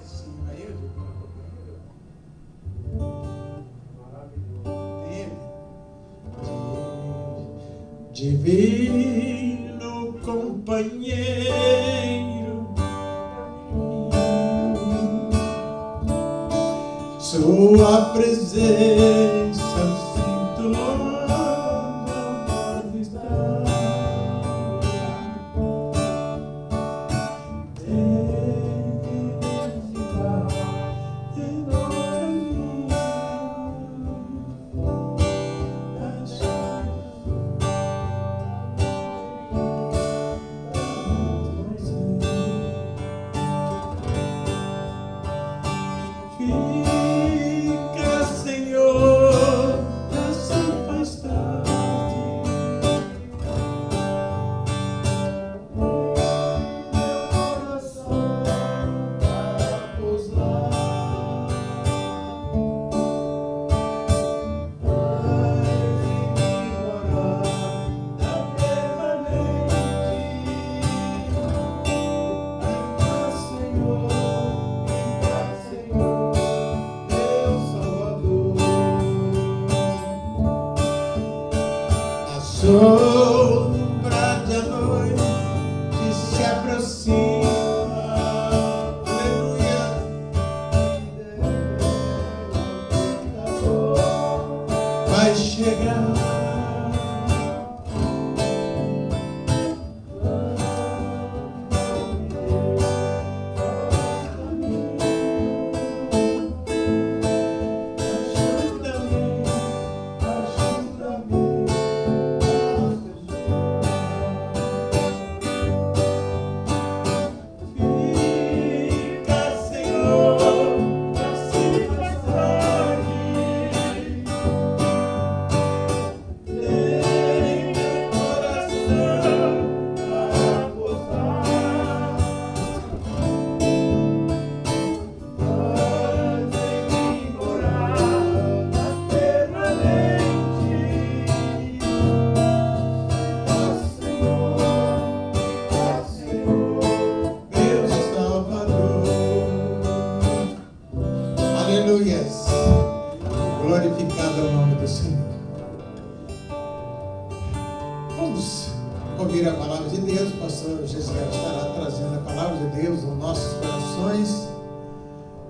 sim, aí eu digo, maravilhoso. Divino companheiro, sua presença sinto onde estar. Fica, Senhor, assim faz tarde. Meu coração para pousar. Faz em mim morada permanente. Ainda, Senhor, meu Salvador. A sombra da noite se aproxima, aleluia. Vai chegar. Aleluias. Glorificado é o nome do Senhor. Vamos ouvir a palavra de Deus. O pastor Gesiel estará trazendo a palavra de Deus aos nossos corações.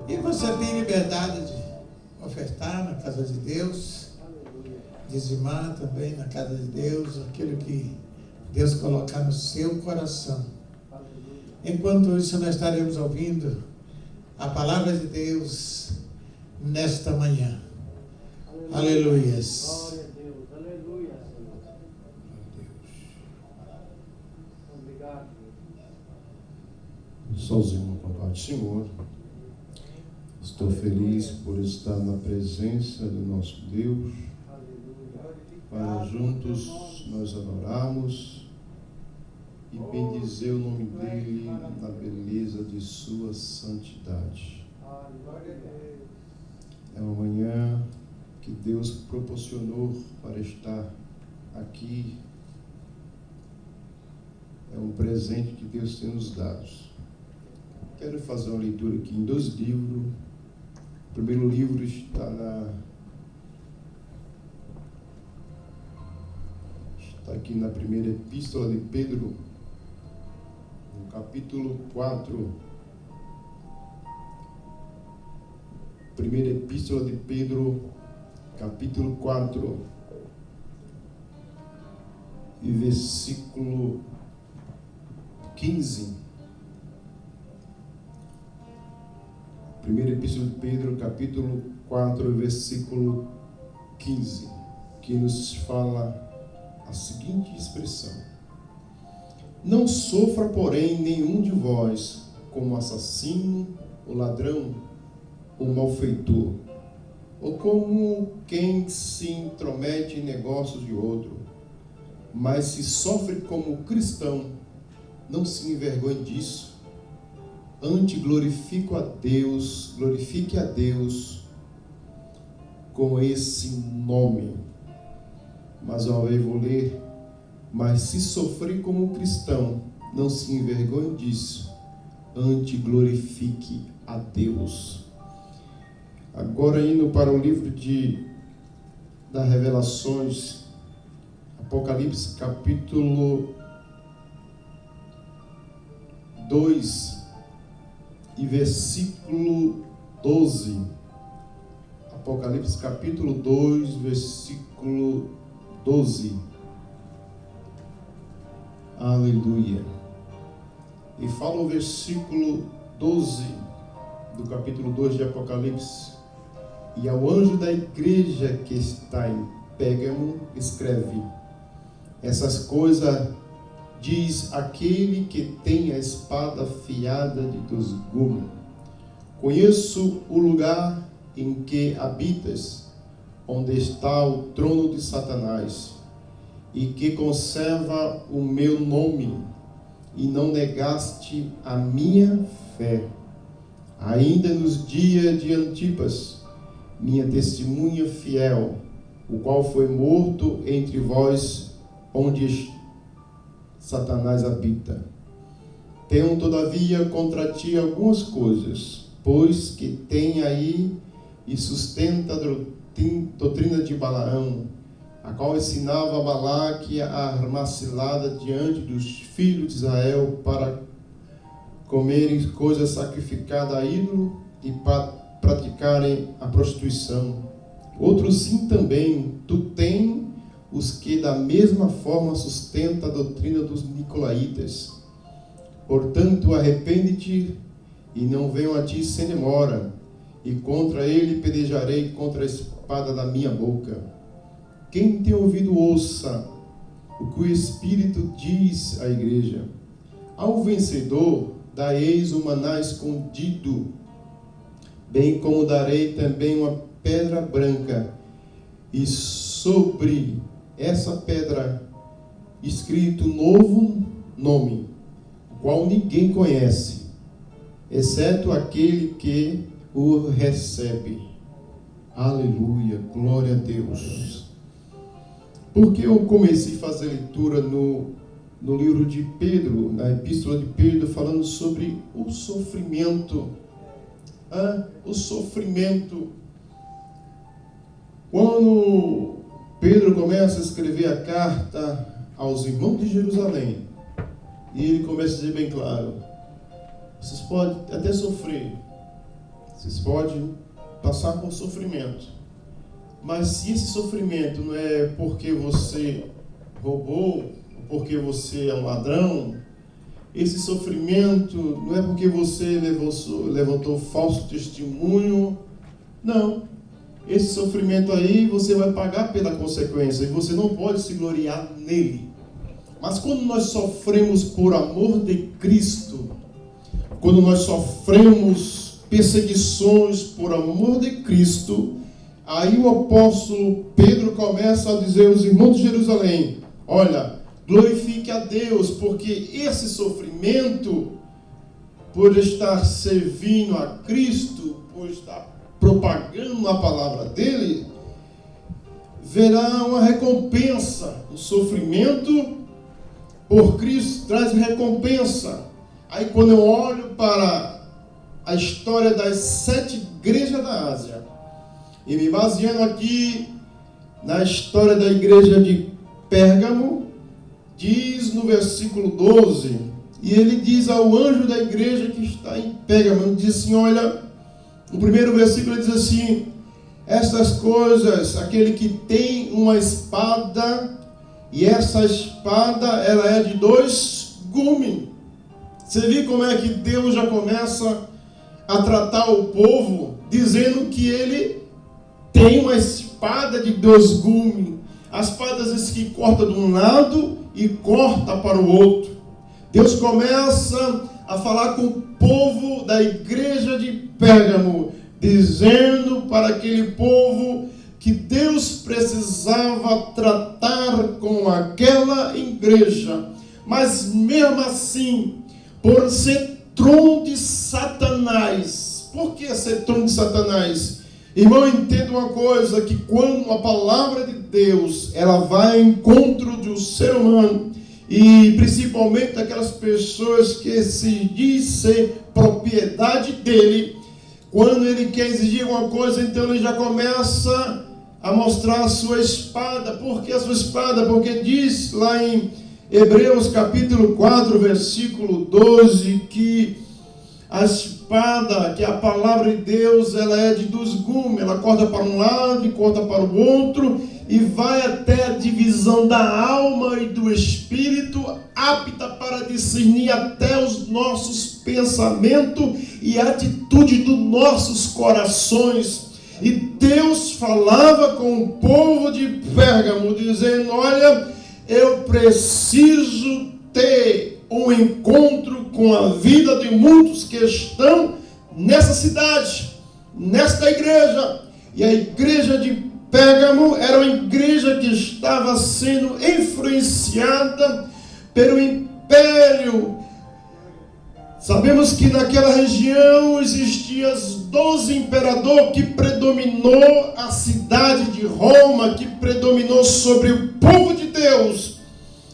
E você tem liberdade de ofertar na casa de Deus, dizimar também na casa de Deus, aquilo que Deus colocar no seu coração. Enquanto isso, nós estaremos ouvindo a palavra de Deus nesta manhã. Aleluias. Glória a Deus. Aleluia, Senhor. Obrigado. Sozinho com a paz do Senhor. Estou feliz por estar na presença do nosso Deus. Para juntos nós adorarmos e bendizer o nome dele na beleza de sua santidade. É uma manhã que Deus proporcionou para estar aqui. É um presente que Deus tem nos dado. Quero fazer uma leitura aqui em 2 livros. O primeiro livro está aqui na primeira epístola de Pedro, no capítulo 4. Primeira epístola de Pedro, capítulo 4, e versículo 15. Primeira epístola de Pedro, capítulo 4, versículo 15, que nos fala a seguinte expressão: não sofra, porém, nenhum de vós como assassino, ou ladrão, ou malfeitor, ou como quem se intromete em negócios de outro, mas se sofre como cristão, não se envergonhe disso, antes glorifique a Deus com esse nome. Mais uma vez vou ler: mas se sofrer como cristão, não se envergonhe disso, antes glorifique a Deus. Agora indo para o livro das Revelações, Apocalipse capítulo 2 e versículo 12. Apocalipse capítulo 2, versículo 12. Aleluia. E fala o versículo 12 do capítulo 2 de Apocalipse. E ao anjo da igreja que está em Pérgamo escreve: essas coisas diz aquele que tem a espada afiada de 2 gumes. Conheço o lugar em que habitas, onde está o trono de Satanás, e que conserva o meu nome, e não negaste a minha fé, ainda nos dias de Antipas, minha testemunha fiel, o qual foi morto entre vós, onde Satanás habita. Tenho, todavia, contra ti algumas coisas, pois que tem aí e sustenta a doutrina de Balaão, a qual ensinava a Balaque a armar cilada diante dos filhos de Israel para comerem coisas sacrificadas a ídolo e para praticarem a prostituição. Outros sim também, tu tens os que da mesma forma sustenta a doutrina dos nicolaítas. Portanto, arrepende-te e não venham a ti sem demora, e contra ele pelejarei contra a espada da minha boca. Quem tem ouvido, ouça o que o Espírito diz à igreja. Ao vencedor dareis o maná escondido, bem como darei também uma pedra branca, e sobre essa pedra escrito um novo nome, o qual ninguém conhece, exceto aquele que o recebe. Aleluia, glória a Deus. Porque eu comecei a fazer leitura no livro de Pedro, na epístola de Pedro, falando sobre o sofrimento. O sofrimento. Quando Pedro começa a escrever a carta aos irmãos de Jerusalém, e ele começa a dizer bem claro: vocês podem até sofrer, vocês podem passar por sofrimento, mas se esse sofrimento não é porque você roubou, porque você é um ladrão, esse sofrimento não é porque você levantou falso testemunho, não. Esse sofrimento aí você vai pagar pela consequência, e você não pode se gloriar nele. Mas quando nós sofremos por amor de Cristo, quando nós sofremos perseguições por amor de Cristo, aí o apóstolo Pedro começa a dizer aos irmãos de Jerusalém: olha, glorifique a Deus, porque esse sofrimento, por estar servindo a Cristo, por estar propagando a palavra dele, verá uma recompensa. O sofrimento por Cristo traz recompensa. Aí quando eu olho para a história das 7 igrejas da Ásia, e me baseando aqui na história da igreja de Pérgamo, diz no versículo 12, e ele diz ao anjo da igreja que está em Pérgamo, ele diz assim, olha, no primeiro versículo ele diz assim: essas coisas, aquele que tem uma espada, e essa espada ela é de 2 gumes. Você viu como é que Deus já começa a tratar o povo, dizendo que ele tem uma espada de 2 gumes. As espadas que corta de um lado e corta para o outro. Deus começa a falar com o povo da igreja de Pérgamo, dizendo para aquele povo que Deus precisava tratar com aquela igreja, mas mesmo assim, por ser trono de Satanás. Por que ser trono de Satanás? Irmão, entenda uma coisa, que quando a palavra de Deus ela vai ao encontro do ser humano, e principalmente daquelas pessoas que se diz ser propriedade dele. Quando ele quer exigir alguma coisa, então ele já começa a mostrar a sua espada. Por que a sua espada? Porque diz lá em Hebreus capítulo 4, versículo 12, que a espada, que é a palavra de Deus, ela é de dois gumes, ela corta para um lado e corta para o outro, e vai até a divisão da alma e do espírito, apta para discernir até os nossos pensamentos e atitude dos nossos corações. E Deus falava com o povo de Pérgamo, dizendo: olha, eu preciso ter um encontro com a vida de muitos que estão nessa cidade, nesta igreja. E a igreja de Pérgamo era uma igreja que estava sendo influenciada pelo império. Sabemos que naquela região existiam os 12 imperadores que predominou a cidade de Roma, que predominou sobre o povo de Deus.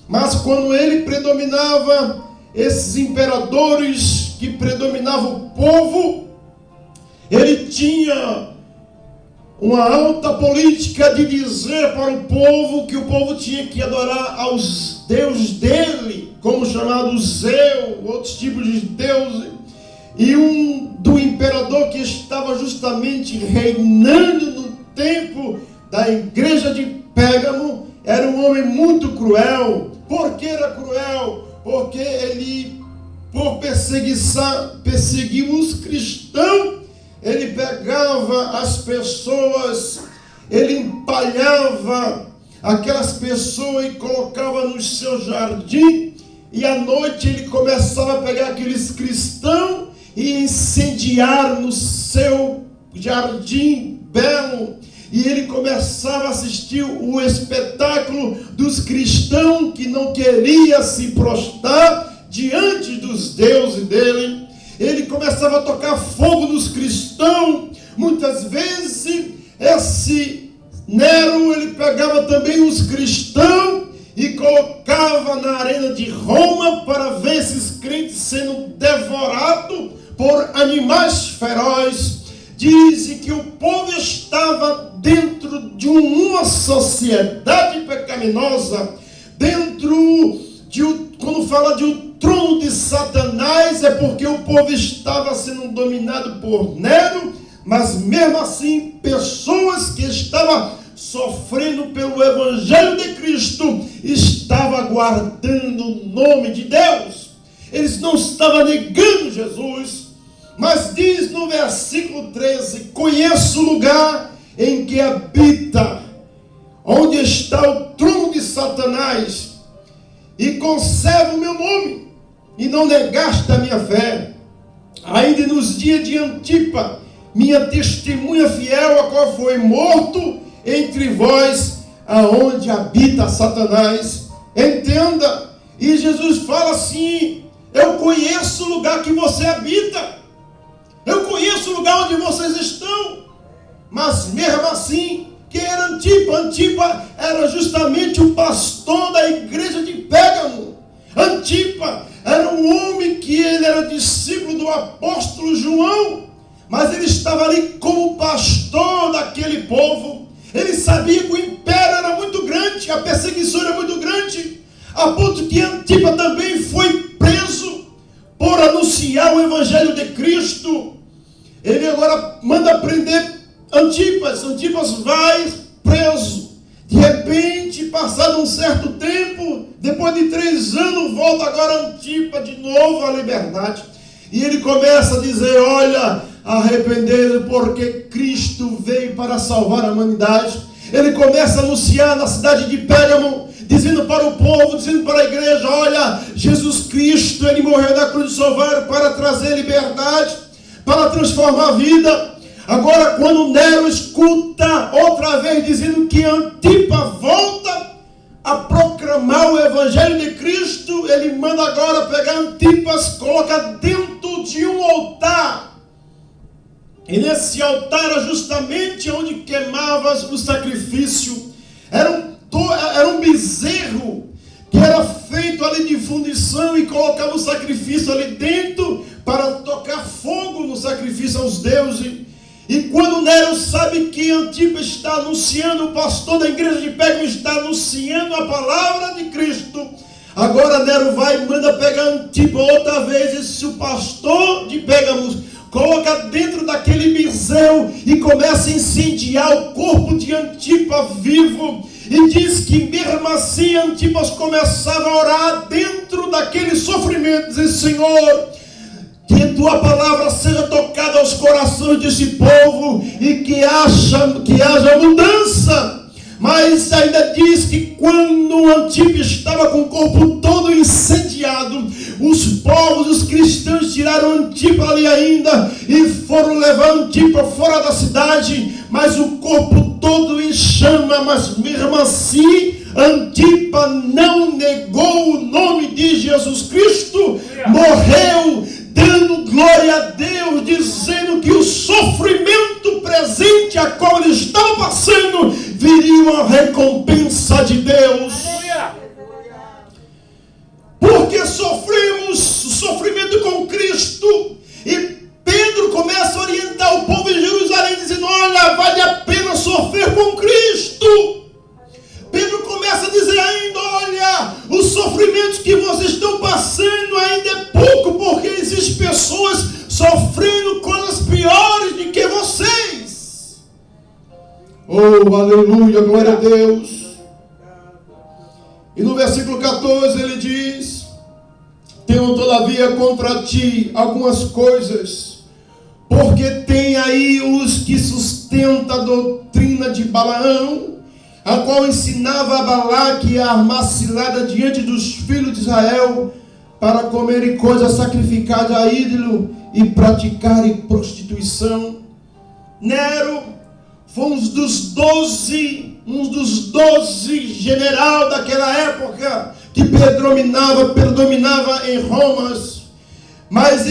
Mas quando ele predominava, esses imperadores que predominavam o povo, ele tinha uma alta política de dizer para o povo que o povo tinha que adorar aos deuses dele, como chamado Zeus, outros tipos de deuses. E um do imperador que estava justamente reinando no tempo da igreja de Pérgamo era um homem muito cruel. Por que era cruel? Porque ele, por perseguir os cristãos, ele pegava as pessoas, ele empalhava aquelas pessoas e colocava no seu jardim, e à noite ele começava a pegar aqueles cristãos e incendiar no seu jardim belo. E ele começava a assistir o espetáculo dos cristãos que não queriam se prostrar diante dos deuses dele. Ele começava a tocar fogo nos cristãos. Muitas vezes esse Nero, ele pegava também os cristãos e colocava na arena de Roma para ver esses crentes sendo devorados por animais ferozes. Dizem que o povo estava dentro de uma sociedade pecaminosa, dentro de, quando fala de um trono de Satanás, é porque o povo estava sendo dominado por Nero, mas mesmo assim, pessoas que estavam sofrendo pelo Evangelho de Cristo estavam aguardando o nome de Deus. Eles não estavam negando Jesus, mas diz no versículo 13: conheço o lugar em que habita, onde está o trono de Satanás, e conserva o meu nome, e não negaste a minha fé. Ainda nos dias de Antipa, minha testemunha fiel, a qual foi morto entre vós, aonde habita Satanás. Entenda, e Jesus fala assim: eu conheço o lugar que você habita, eu conheço o lugar onde vocês estão. Mas mesmo assim, quem era Antipa? Antipa era justamente o pastor da igreja de Pérgamo. Antipa era um homem que ele era discípulo do apóstolo João, mas ele estava ali como pastor daquele povo. Ele sabia que o império era muito grande, a perseguição era muito grande, a ponto que Antipa também foi preso por anunciar o evangelho de Cristo. Ele agora manda prender Antipas. Antipas vai preso. De repente, passado um certo tempo, depois de 3 anos, volta agora Antipas de novo à liberdade. E ele começa a dizer: olha, arrependei-vos, porque Cristo veio para salvar a humanidade. Ele começa a anunciar na cidade de Pérgamo, dizendo para o povo, dizendo para a igreja: olha, Jesus Cristo, ele morreu na cruz do Calvário para trazer liberdade, para transformar a vida. Agora, quando Nero escuta outra vez dizendo que Antipa volta a proclamar o evangelho de Cristo, ele manda agora pegar Antipas, coloca dentro de um altar. E nesse altar era justamente onde queimava o sacrifício. Era um bezerro que era feito ali de fundição e colocava o sacrifício ali dentro para tocar fogo no sacrifício aos deuses. E quando Nero sabe que Antipas está anunciando, o pastor da igreja de Pérgamo está anunciando a palavra de Cristo, agora Nero vai e manda pegar Antipas outra vez. E se o pastor de Pérgamo coloca dentro daquele miseu e começa a incendiar o corpo de Antipas vivo, e diz que mesmo assim Antipas começava a orar dentro daquele sofrimento, diz: Senhor, que tua palavra seja tocada aos corações desse povo e que haja mudança. Mas ainda diz que quando Antipas estava com o corpo todo incendiado, os povos, os cristãos tiraram Antipas ali ainda e foram levar Antipas fora da cidade, mas o corpo todo em chama. Mas mesmo assim Antipas não negou o nome de Jesus Cristo, morreu dando glória a Deus, dizendo que o sofrimento presente a qual ele estava passando viria uma recompensa de Deus. Porque sofremos o sofrimento com Cristo. E Pedro começa a orientar o povo em Jerusalém, dizendo: olha, vale a pena sofrer com Cristo. Pedro começa a dizer ainda: olha, os sofrimentos que vocês estão passando ainda é pouco, porque existem pessoas sofrendo coisas piores do que vocês. Oh, aleluia, glória a Deus. E no versículo 14 ele diz: tenho todavia contra ti algumas coisas, porque tem aí os que sustentam a doutrina de Balaão, a qual ensinava a Balaque a armar cilada diante dos filhos de Israel, para comerem coisas sacrificadas a ídolo e praticarem prostituição. Nero foi um dos 12 generais daquela época que predominava em Roma. Mas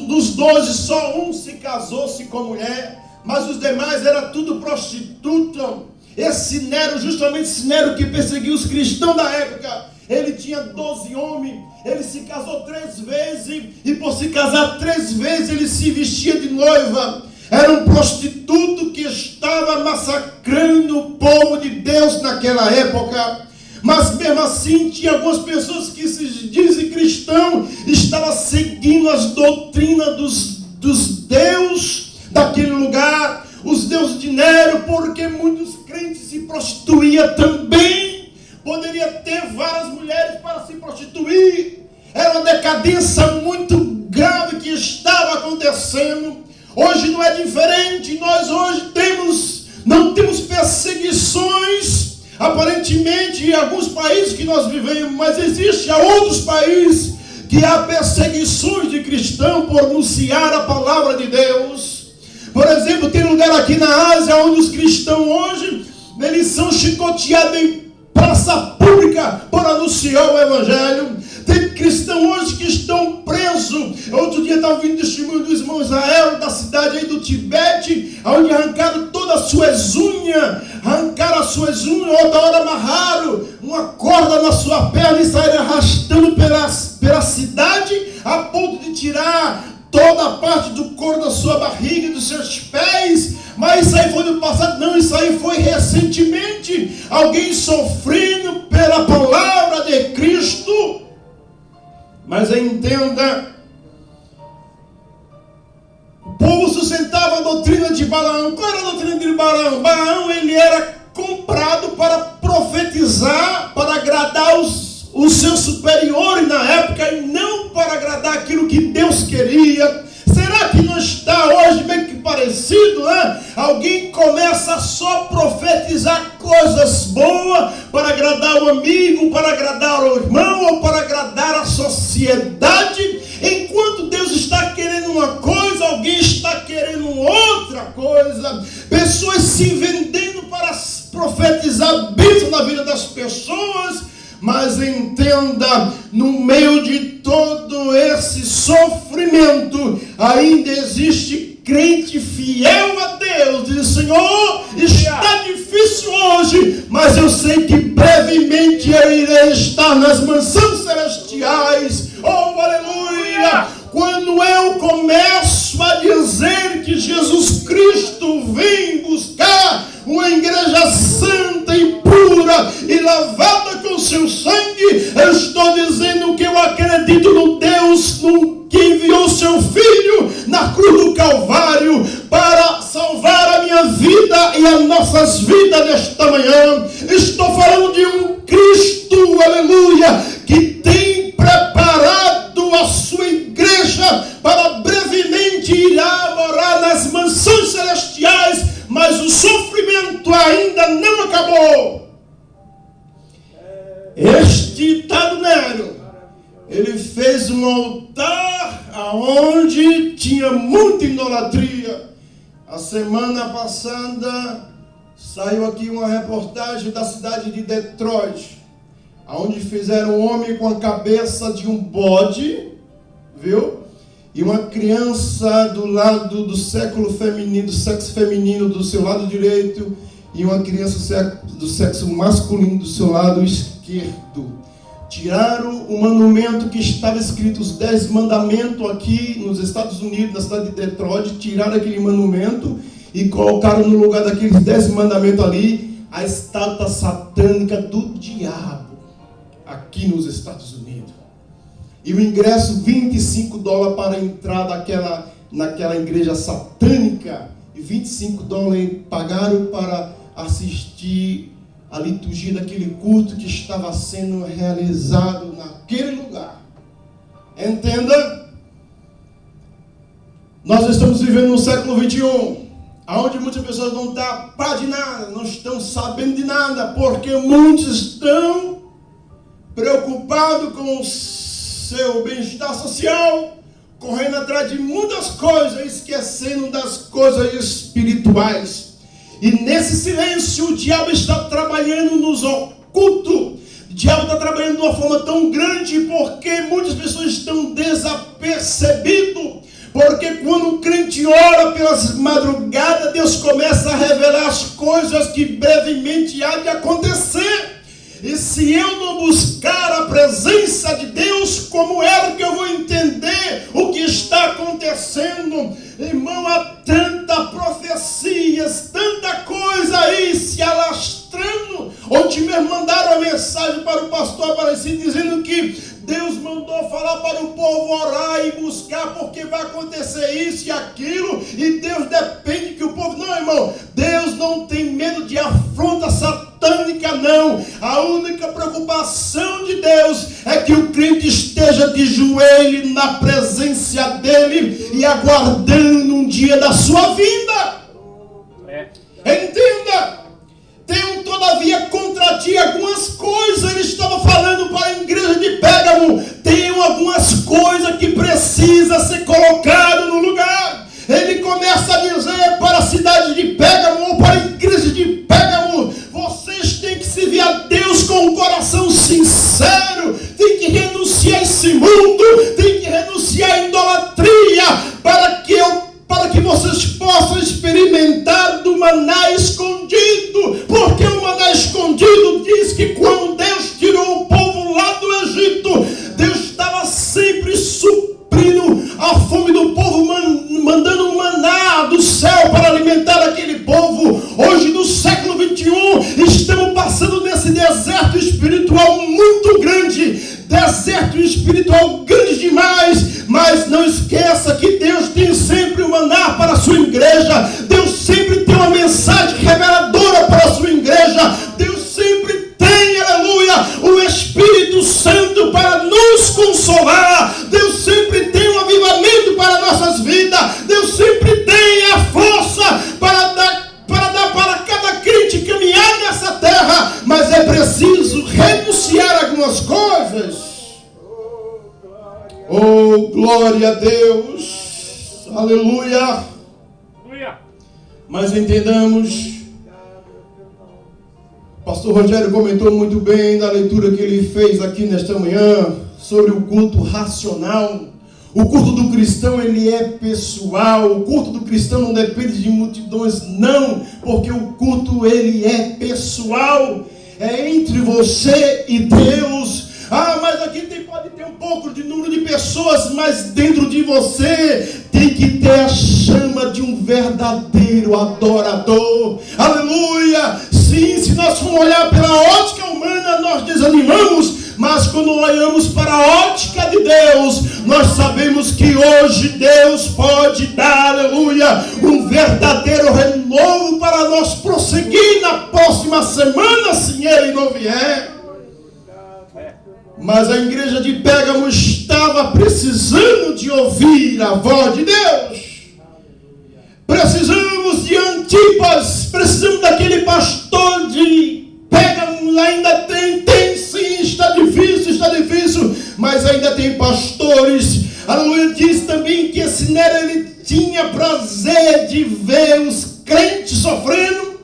dos 12, só um se casou-se com mulher, mas os demais era tudo prostituta. Esse Nero, justamente esse Nero que perseguiu os cristãos da época, ele tinha 12 homens, ele se casou 3 vezes, e por se casar 3 vezes, ele se vestia de noiva. Era um prostituto que estava massacrando o povo de Deus naquela época. Mas mesmo assim, tinha algumas pessoas que se dizem cristãos, estavam seguindo as doutrinas dos deuses daquele lugar, os deuses de Nero, porque muitos crentes se prostituíam também. Poderia ter várias mulheres para se prostituir. Era uma decadência muito grave que estava acontecendo. Hoje não é diferente. Nós hoje não temos perseguições, aparentemente, em alguns países que nós vivemos, mas existe outros países que há perseguições de cristãos por anunciar a palavra de Deus. Por exemplo, tem lugar aqui na Ásia onde os cristãos hoje, eles são chicoteados em praça pública por anunciar o evangelho. Tem cristãos hoje que estão presos. Outro dia estava ouvindo testemunho do irmão Israel, da cidade aí do Tibete, onde arrancaram todas as suas unhas, outra hora amarraram uma corda na sua perna e saíram arrastando pela cidade, a ponto de tirar toda a parte do couro da sua barriga e dos seus pés. Mas isso aí foi no passado? Não, isso aí foi recentemente. Alguém sofrendo pela palavra de Cristo. Mas entenda, o povo sustentava a doutrina de Balaão. Qual era a doutrina de Balaão? Balaão, ele era comprado para profetizar, para agradar os seus superiores na época, e não para agradar aquilo que Deus queria. Será que não está hoje bem que parecido, né? Alguém começa só a profetizar coisas boas para agradar o amigo, para agradar o irmão, ou para agradar a sociedade, enquanto Deus está querendo uma coisa, alguém está querendo outra coisa. Pessoas se vendendo para profetizar bênção na vida das pessoas. Mas entenda, no meio de todo esse sofrimento, ainda existe crente fiel a Deus, diz: Senhor, está difícil hoje, mas eu sei que brevemente eu irei estar nas mansões celestiais. Oh, aleluia! Quando eu começo a dizer que Jesus Cristo vem buscar uma igreja santa e pura e lavada com seu sangue, eu estou dizendo que eu acredito no Deus que enviou seu Filho na cruz do Calvário para salvar a minha vida e as nossas vidas nesta manhã. Estou falando de um Cristo, aleluia, que tem preparado a sua igreja para brevemente irá morar nas mansões celestiais, mas o sofrimento ainda não acabou. Este tabuleiro, ele fez um altar aonde tinha muita idolatria. A semana passada saiu aqui uma reportagem da cidade de Detroit, aonde fizeram um homem com a cabeça de um bode, viu? E uma criança do lado do sexo feminino do seu lado direito, e uma criança do sexo masculino do seu lado esquerdo. Tiraram o monumento que estava escrito os 10 mandamentos aqui nos Estados Unidos, na cidade de Detroit. Tiraram aquele monumento e colocaram no lugar daqueles 10 mandamentos ali a estátua satânica do diabo, aqui nos Estados Unidos. E o ingresso $25 para entrar naquela igreja satânica, e $25 pagaram para assistir a liturgia daquele culto que estava sendo realizado naquele lugar. Entenda, nós estamos vivendo no século 21, onde muitas pessoas não estão a par de nada, não estão sabendo de nada, porque muitos estão preocupados com o seu bem-estar social, correndo atrás de muitas coisas, esquecendo das coisas espirituais. E nesse silêncio o diabo está trabalhando nos ocultos. O diabo está trabalhando de uma forma tão grande porque muitas pessoas estão desapercebidas. Porque quando o crente ora pelas madrugadas, Deus começa a revelar as coisas que brevemente há de acontecer. E se eu não buscar a presença de Deus, como é que eu vou entender o que está acontecendo? Irmão, há tanta profecias, tanta coisa aí se alastrando. Ontem mesmo mandaram uma mensagem para o pastor Aparecido dizendo que Deus mandou falar para o povo orar e buscar, porque vai acontecer isso e aquilo, e Deus depende que o povo... Não, irmão, Deus não tem medo de afronta satânica, não. A única preocupação de Deus é que o crente esteja de joelho na presença dele e aguardando um dia da sua vida. Entenda. Tenho todavia contra ti algumas coisas. Ele estava falando para a igreja de Pérgamo. Tem algumas coisas que precisam ser colocadas no lugar. Ele começa a dizer para a cidade de Pérgamo, ou para a igreja de Pérgamo: vocês têm que servir a Deus com um coração sincero. Tem que renunciar a esse mundo. Tem que renunciar à idolatria, para que vocês possam experimentar do maná escondido. Porque o maná escondido diz que quando Deus tirou o povo lá do Egito, Deus estava sempre suprindo a fome do povo, mandando um maná do céu para alimentar aquele povo. Hoje, no século 21, estamos passando nesse deserto espiritual muito grande. Deserto espiritual grande demais. Mas não esqueça que Deus tem sempre o maná para a sua igreja. Deus sempre tem uma mensagem reveladora para a sua igreja. Deus sempre tem, aleluia, o Espírito Santo para nos consolar. Deus sempre tem um avivamento para nossas vidas. Deus sempre tem a força para dar para cada crente caminhar nessa terra. Mas é preciso renunciar a algumas coisas. Oh, glória a Deus. Aleluia. Mas entendamos, o pastor Rogério comentou muito bem na leitura que ele fez aqui nesta manhã sobre o culto racional. O culto do cristão, ele é pessoal. O culto do cristão não depende de multidões, não. Porque o culto, ele é pessoal. É entre você e Deus. Ah, mas aqui pode ter um pouco de número de pessoas, mas dentro de você tem que ter a chama de um verdadeiro adorador. Aleluia! Sim, se nós formos olhar pela ótica humana, nós desanimamos. Mas quando olhamos para a ótica de Deus, nós sabemos que hoje Deus pode dar, aleluia, um verdadeiro renovo para nós prosseguir na próxima semana, se Ele não vier. Mas a igreja de Pérgamo estava precisando de ouvir a voz de Deus. Precisamos de Antipas, precisamos daquele pastor de Pérgamo. Ainda tem sim, está difícil, mas ainda tem pastores. Aleluia. Diz também que esse Nero, ele tinha prazer de ver os crentes sofrendo.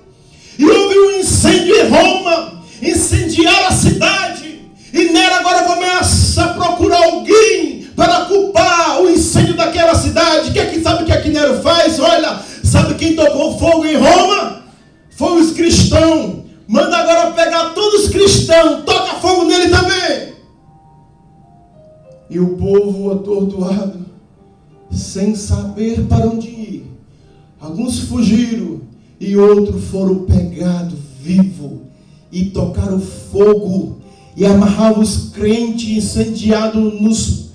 E houve um incêndio em Roma, incendiaram a cidade. E Nero agora começa a procurar alguém para culpar o incêndio daquela cidade. Sabe o que Nero faz? Olha, sabe quem tocou fogo em Roma? Foi os cristãos. Manda agora pegar todos os cristãos, toca fogo nele também. E o povo atordoado, sem saber para onde ir. Alguns fugiram e outros foram pegados vivos e tocaram fogo. E amarravam os crentes incendiados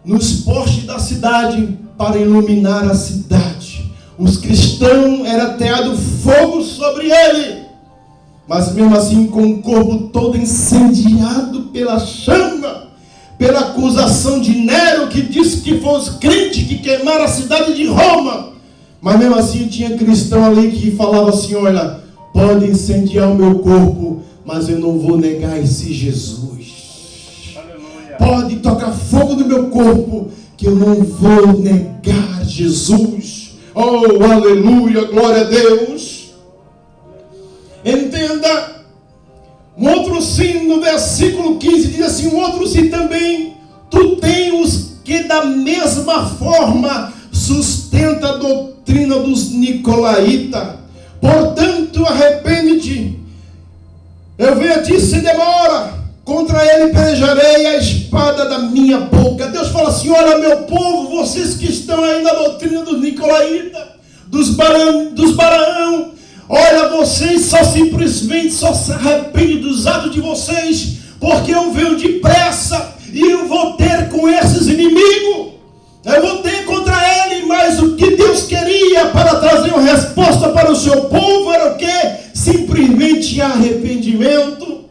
nos postes da cidade para iluminar a cidade. Os cristãos eram ateado fogo sobre ele. Mas mesmo assim, com o corpo todo incendiado pela chama, pela acusação de Nero, que disse que foi os crentes que queimaram a cidade de Roma. Mas mesmo assim, tinha cristão ali que falava assim: olha, pode incendiar o meu corpo, mas eu não vou negar esse Jesus. Aleluia. Pode tocar fogo no meu corpo, que eu não vou negar Jesus. Oh, aleluia, glória a Deus. Entenda, um outro sim, no versículo 15, diz assim: um outro sim também, tu tens os que da mesma forma sustenta a doutrina dos nicolaítas. Portanto, arrepende-te. Eu venho a ti sem demora, contra ele pelejarei a espada da minha boca. Deus fala assim: olha, meu povo, vocês que estão aí na doutrina dos nicolaítas, dos Baraão, olha, vocês simplesmente se arrependem dos atos de vocês, porque eu venho depressa e eu vou ter com esses inimigos. Eu vou ter contra ele, mas o que Deus queria para trazer uma resposta para o seu povo era o quê? Simplesmente arrependimento.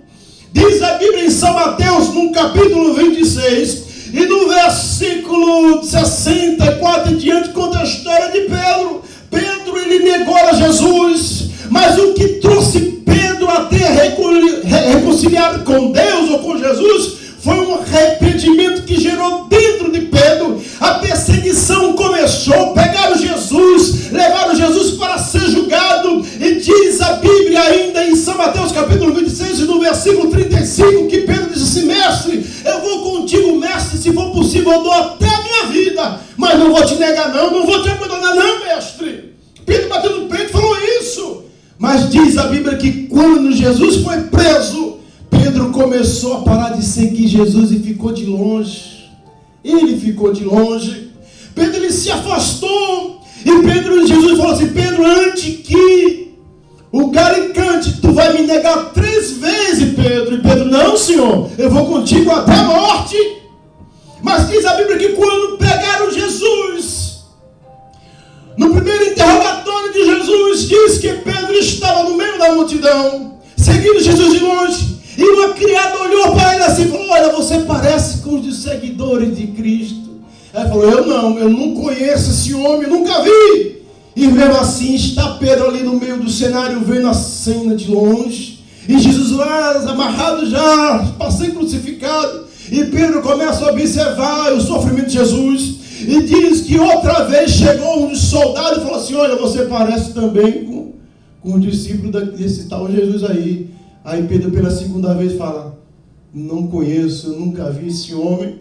Diz a Bíblia em São Mateus, no capítulo 26, e no versículo 64 em diante, conta a história de Pedro. Pedro, ele negou a Jesus, mas o que trouxe Pedro a ter reconciliado com Deus ou com Jesus foi um arrependimento que gerou dentro de Pedro. A perseguição começou, pegaram Jesus, levaram Jesus para ser julgado, e diz a Bíblia ainda em São Mateus capítulo 26 e no versículo 35, que Pedro disse assim: mestre, eu vou contigo, mestre, se for possível eu dou até a minha vida, mas não vou te negar não vou te abandonar não, mestre. Pedro bateu no peito e falou isso. Mas diz a Bíblia que quando Jesus foi preso, Pedro começou a parar de seguir Jesus e ficou de longe. Ele ficou de longe. Pedro, ele se afastou. E Jesus falou assim: Pedro, antes que o galo cante, tu vai me negar 3 vezes, Pedro. E Pedro: não, Senhor, eu vou contigo até a morte. Mas diz a Bíblia que quando pegaram Jesus, no primeiro interrogatório de Jesus, diz que Pedro estava no meio da multidão, seguindo Jesus de longe. E uma criada olhou para ele assim e falou: olha, você parece com os seguidores de Cristo. Ele falou: eu não conheço esse homem, nunca vi. E mesmo assim está Pedro ali no meio do cenário, vendo a cena de longe. E Jesus lá, amarrado já, para ser crucificado. E Pedro começa a observar o sofrimento de Jesus. E diz que outra vez chegou um soldado e falou assim: olha, você parece também com o discípulo desse tal Jesus aí. Aí Pedro pela segunda vez fala: não conheço, nunca vi esse homem.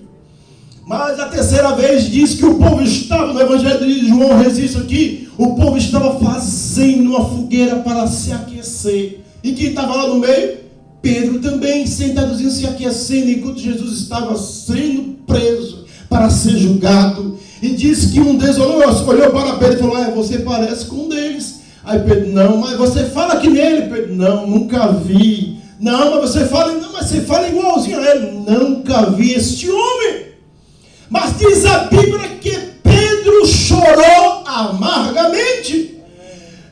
Mas a terceira vez diz que o povo estava, no Evangelho de João, registro aqui, o povo estava fazendo uma fogueira para se aquecer. E quem estava lá no meio? Pedro também, sentadozinho se aquecendo, enquanto Jesus estava sendo preso para ser julgado. E diz que um deles olhou para Pedro e falou: você parece com um deles. Aí Pedro: não, mas você fala que nele. Pedro: não, nunca vi. Não, mas você fala igualzinho a ele. Nunca vi este homem. Mas diz a Bíblia que Pedro chorou amargamente.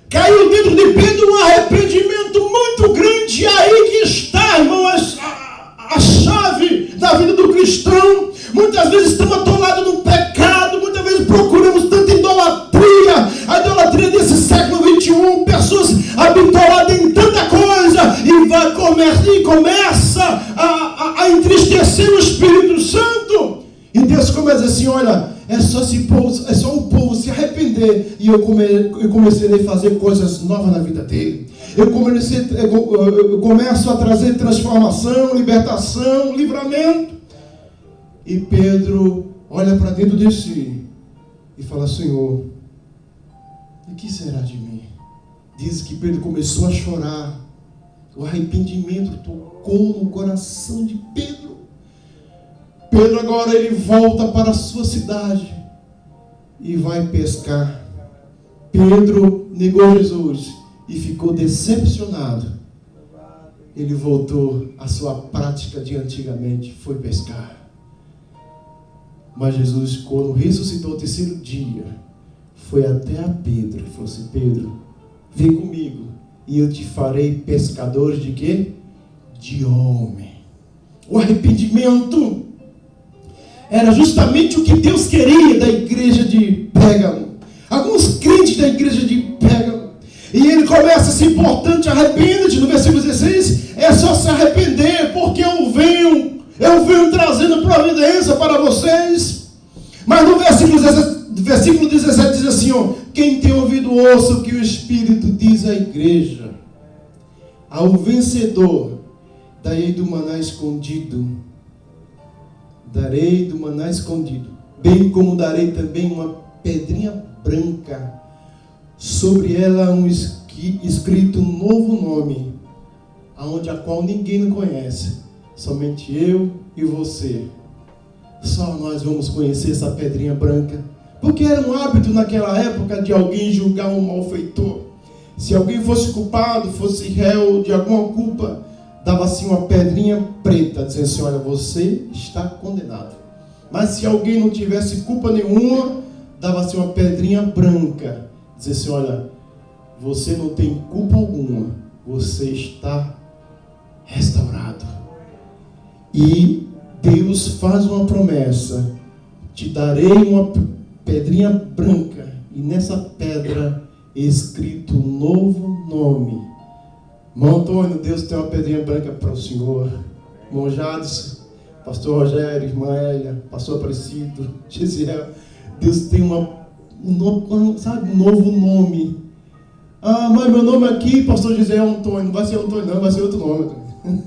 Caiu dentro de Pedro um arrependimento muito grande. E aí que está, irmão, a chave da vida do cristão. Muitas vezes estamos atolados no pecado. Muitas vezes procuramos tanta idolatria. A idolatria desse século 21. Pessoas habituadas em tanta coisa. E começa a entristecer o Espírito Santo. E Deus começa assim: olha, é só o povo se arrepender. E eu comecei a fazer coisas novas na vida dele. Eu começo a trazer transformação, libertação, livramento. E Pedro olha para dentro de si e fala: Senhor, o que será de mim? Diz que Pedro começou a chorar. O arrependimento tocou no coração de Pedro. Pedro agora ele volta para a sua cidade e vai pescar. Pedro negou Jesus e ficou decepcionado. Ele voltou à sua prática de antigamente, foi pescar. Mas Jesus, quando ressuscitou o terceiro dia, foi até a Pedro e falou assim: Pedro, vem comigo e eu te farei pescadores de quê? De homem. O arrependimento era justamente o que Deus queria da igreja de Pérgamo. Alguns crentes da igreja de Pérgamo. E ele começa assim: importante, arrependa-te. No versículo 16, é só se arrepender, porque eu venho trazendo providência para vocês. Mas no versículo 17 diz assim: ó, quem tem ouvido ouça o que o Espírito diz à igreja. Ao vencedor darei do maná escondido. Darei do maná escondido, bem como darei também uma pedrinha branca, sobre ela escrito um novo nome, a qual ninguém não conhece, somente eu e você. Só nós vamos conhecer essa pedrinha branca, porque era um hábito naquela época de alguém julgar um malfeitor. Se alguém fosse culpado, fosse réu de alguma culpa, dava assim uma pedrinha preta, dizendo assim: olha, você está condenado. Mas se alguém não tivesse culpa nenhuma, dava assim uma pedrinha branca, dizendo assim: olha, você não tem culpa alguma, você está restaurado. E Deus faz uma promessa: te darei uma pedrinha branca, e nessa pedra escrito um novo nome. Irmão Antônio, Deus tem uma pedrinha branca para o senhor. Irmão Jadson, pastor Rogério, irmã Elia, pastor Aparecido, Gisiel. Deus tem um novo nome. Ah, mas meu nome aqui, pastor Gisiel Antônio. Não vai ser Antônio não, vai ser outro nome.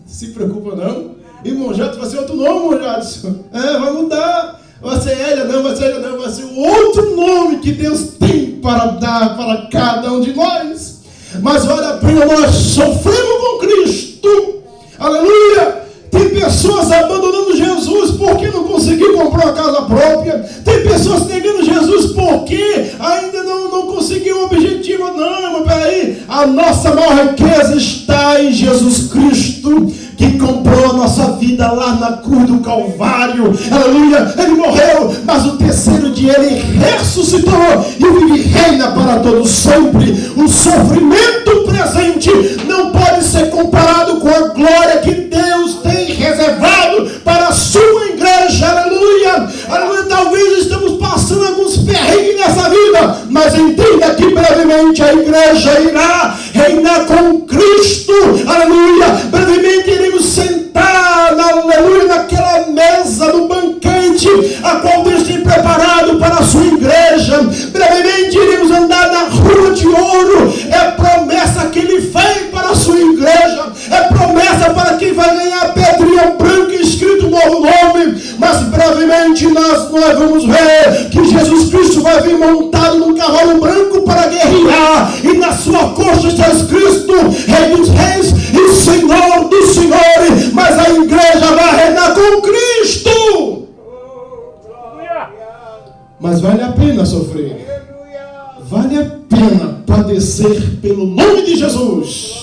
Se preocupa não. Irmão Jadson, vai ser outro nome, irmão Jadson. Vai mudar. Vai ser Elia não, vai ser outro nome que Deus tem para dar para cada um de nós. Mas vale a pena, nós sofremos com Cristo. Aleluia. Tem pessoas abandonando Jesus porque não conseguiu comprar uma casa própria. Tem pessoas negando Jesus porque ainda não conseguiu o objetivo. Não, mas peraí, a nossa maior riqueza está em Jesus Cristo, que comprou a nossa vida lá na cruz do Calvário. Aleluia. Ele morreu, mas o terceiro dia ele ressuscitou e vive e reina para todo sempre. O sofrimento presente não pode ser comparado com a glória que Deus tem reservado para a sua igreja. Aleluia. Aleluia. Talvez estamos passando alguns perrengues nessa vida, mas entenda que brevemente a igreja irá reinar com Cristo. Aleluia. Brevemente iremos sentar, aleluia, naquela mesa, no banquete a qual Deus tem preparado para a sua igreja. Brevemente iremos andar na rua de ouro. É promessa que Ele fez para a sua igreja. É promessa para quem vai ganhar a pedrinha branca escrito um novo nome. Mas brevemente nós vem montado num cavalo branco para guerrear, e na sua coxa está escrito Rei dos Reis e Senhor dos Senhores, mas a igreja vai reinar com Cristo. Mas vale a pena sofrer, vale a pena padecer pelo nome de Jesus.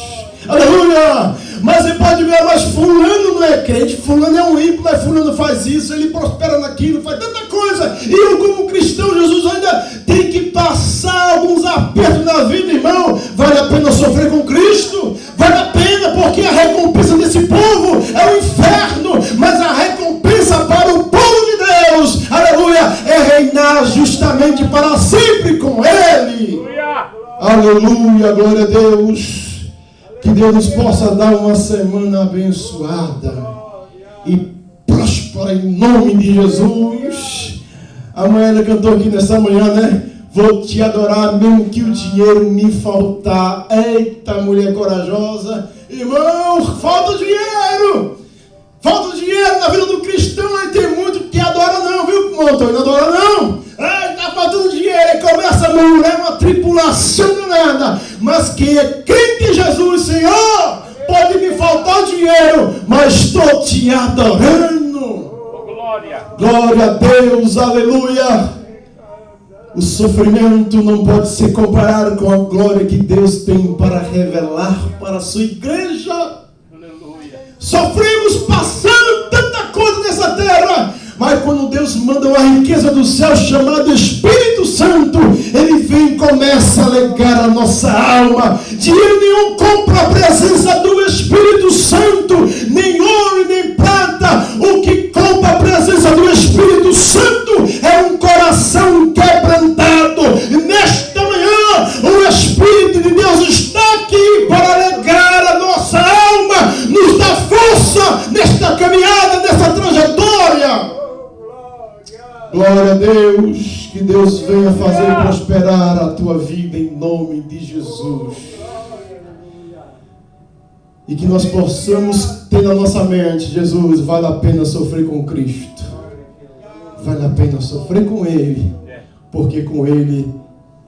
Aleluia! Mas você pode ver, mas fulano não é crente, fulano é um ímpio, mas fulano faz isso, ele prospera naquilo, faz tanta coisa. E eu, como cristão, Jesus ainda tem que passar alguns apertos na vida, irmão. Vale a pena sofrer com Cristo? Vale a pena, porque a recompensa desse povo é o inferno, mas a recompensa para o povo de Deus, aleluia, é reinar justamente para sempre com Ele. Aleluia, glória a Deus. Que Deus nos possa dar uma semana abençoada e próspera em nome de Jesus. A Maela cantou aqui nessa manhã, né? Vou te adorar mesmo que o dinheiro me faltar. Eita, mulher corajosa. Irmão, falta o dinheiro. Falta o dinheiro na vida do cristão. Aí tem muito que adora não, viu, Antônio? Não adora não. Ai, tá faltando dinheiro. Aí começa a murmurar, uma tripulação danada. Mas quem é crente em Jesus, Senhor, pode me faltar dinheiro, mas estou te adorando. Glória a Deus, aleluia. O sofrimento não pode se comparar com a glória que Deus tem para revelar para a sua igreja. Aleluia. Sofremos passando tanta coisa nessa terra, mas quando Deus manda uma riqueza do céu chamada Espírito Santo, Ele vem e começa a alegar a nossa alma. Dinheiro nenhum compra a presença do Espírito Santo, nem ouro nem prata. O que compra a presença do Espírito Santo é um coração quebrantado. E nesta manhã, o Espírito de Deus está aqui para alegar a nossa alma, nos dá força nesta caminhada, nesta trajetória. Glória a Deus, que Deus venha fazer prosperar a tua vida em nome de Jesus. E que nós possamos ter na nossa mente, Jesus, vale a pena sofrer com Cristo. Vale a pena sofrer com Ele, porque com Ele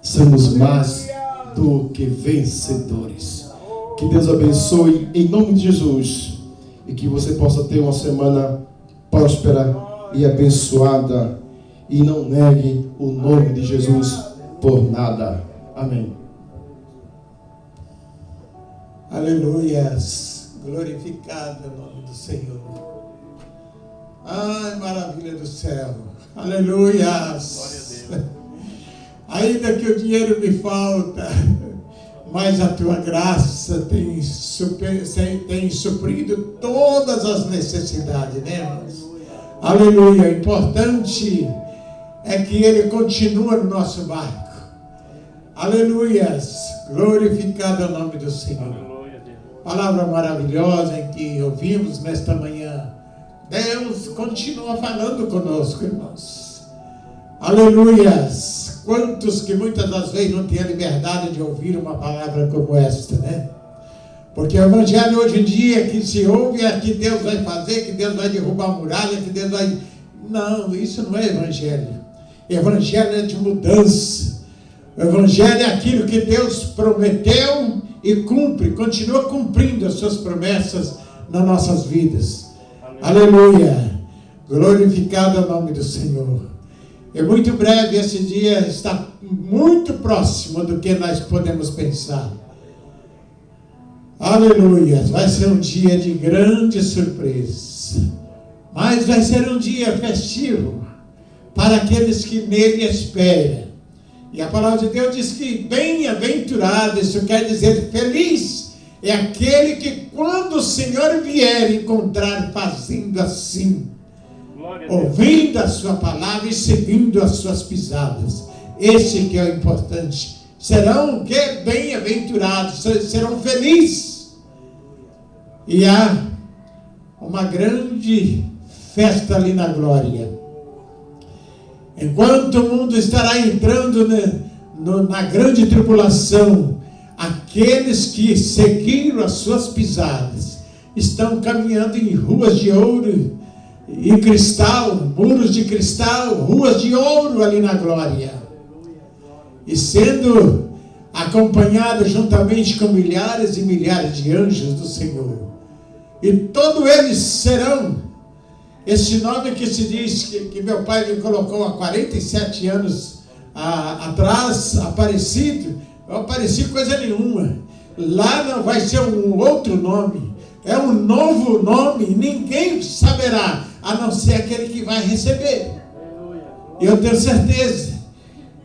somos mais do que vencedores. Que Deus abençoe em nome de Jesus, e que você possa ter uma semana próspera e abençoada, e não negue o nome de Jesus por nada. Amém. Aleluias. Glorificado é o nome do Senhor. Ai, maravilha do céu. Aleluias. Ainda que o dinheiro me falta, mas a tua graça tem suprido todas as necessidades, né, irmãos? Aleluia. Importante é que Ele continua no nosso barco. Aleluias. Glorificado é o nome do Senhor. Palavra maravilhosa em que ouvimos nesta manhã. Deus continua falando conosco, irmãos. Aleluias. Quantos que muitas das vezes não têm a liberdade de ouvir uma palavra como esta, né? Porque o evangelho hoje em dia que se ouve é que Deus vai fazer, que Deus vai derrubar a muralha, que Deus vai... Não, isso não é evangelho. Evangelho é de mudança. O evangelho é aquilo que Deus prometeu e cumpre, continua cumprindo as suas promessas nas nossas vidas. Aleluia. Glorificado é o nome do Senhor. É muito breve, esse dia está muito próximo do que nós podemos pensar. Aleluia. Vai ser um dia de grande surpresa, mas vai ser um dia festivo para aqueles que nele esperam. E a palavra de Deus diz que bem-aventurado, isso quer dizer feliz, é aquele que quando o Senhor vier encontrar fazendo assim, ouvindo a sua palavra e seguindo as suas pisadas. Esse que é o importante. Serão que bem-aventurados, serão felizes. E há uma grande festa ali na glória. Enquanto o mundo estará entrando na grande tribulação, aqueles que seguiram as suas pisadas estão caminhando em ruas de ouro e cristal, muros de cristal, ruas de ouro ali na glória. e sendo acompanhado juntamente com milhares e milhares de anjos do Senhor. E todos eles serão, esse nome que se diz que meu pai me colocou há 47 anos atrás, Aparecido, eu apareci coisa nenhuma. Lá não vai ser um outro nome, é um novo nome, ninguém saberá, a não ser aquele que vai receber. Eu tenho certeza.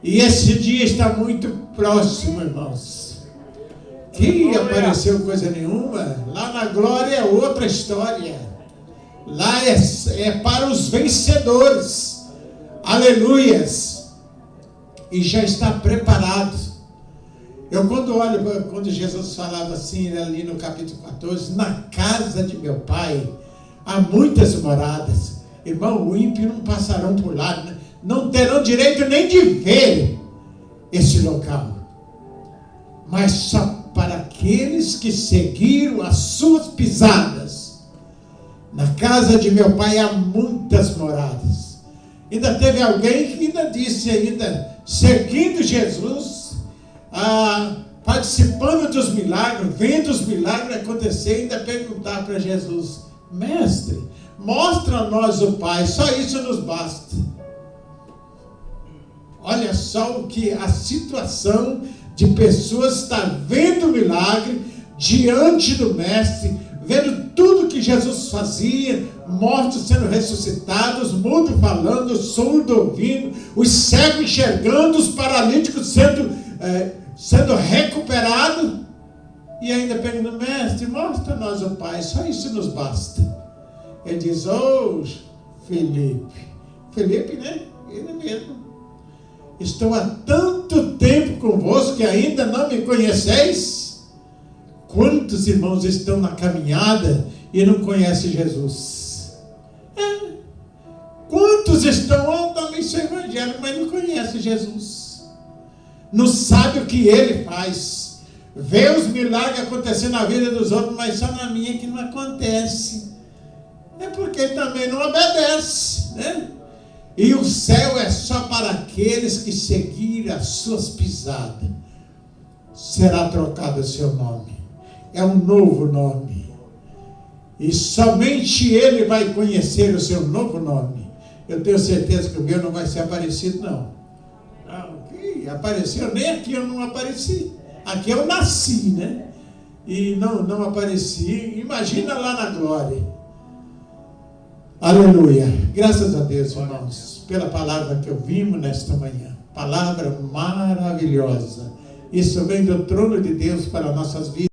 E esse dia está muito próximo, irmãos. Que apareceu coisa nenhuma, lá na glória é outra história. Lá é para os vencedores. Aleluias. E já está preparado. Eu quando Jesus falava assim, ali no capítulo 14, na casa de meu pai há muitas moradas. Irmão, o ímpio não passarão por lá, não terão direito nem de ver esse local. Mas só para aqueles que seguiram as suas pisadas. Na casa de meu pai há muitas moradas. Ainda teve alguém que ainda disse, seguindo Jesus, participando dos milagres, vendo os milagres acontecer, ainda perguntar para Jesus: Mestre, mostra a nós o Pai, só isso nos basta. Olha só o que a situação de pessoas está vendo o milagre diante do Mestre, vendo tudo que Jesus fazia, mortos sendo ressuscitados, mudos falando, surdo ouvindo, os cegos enxergando, os paralíticos sendo recuperados, e ainda perguntando: Mestre, mostra a nós o Pai, só isso nos basta. Ele diz: Felipe, né? Ele mesmo. Estou há tanto tempo convosco que ainda não me conheceis? Quantos irmãos estão na caminhada e não conhecem Jesus? Quantos estão andando em seu evangelho, mas não conhecem Jesus? Não sabe o que ele faz. Vê os milagres acontecendo na vida dos outros, mas só na minha que não acontece. É porque ele também não obedece, né? E o céu é só para aqueles que seguirem as suas pisadas. Será trocado o seu nome. É um novo nome. E somente ele vai conhecer o seu novo nome. Eu tenho certeza que o meu não vai ser Aparecido, não. Apareceu, nem aqui eu não apareci. Aqui eu nasci, né? E não apareci. Imagina lá na glória. Aleluia. Graças a Deus, irmãos, pela palavra que ouvimos nesta manhã. Palavra maravilhosa. Isso vem do trono de Deus para nossas vidas.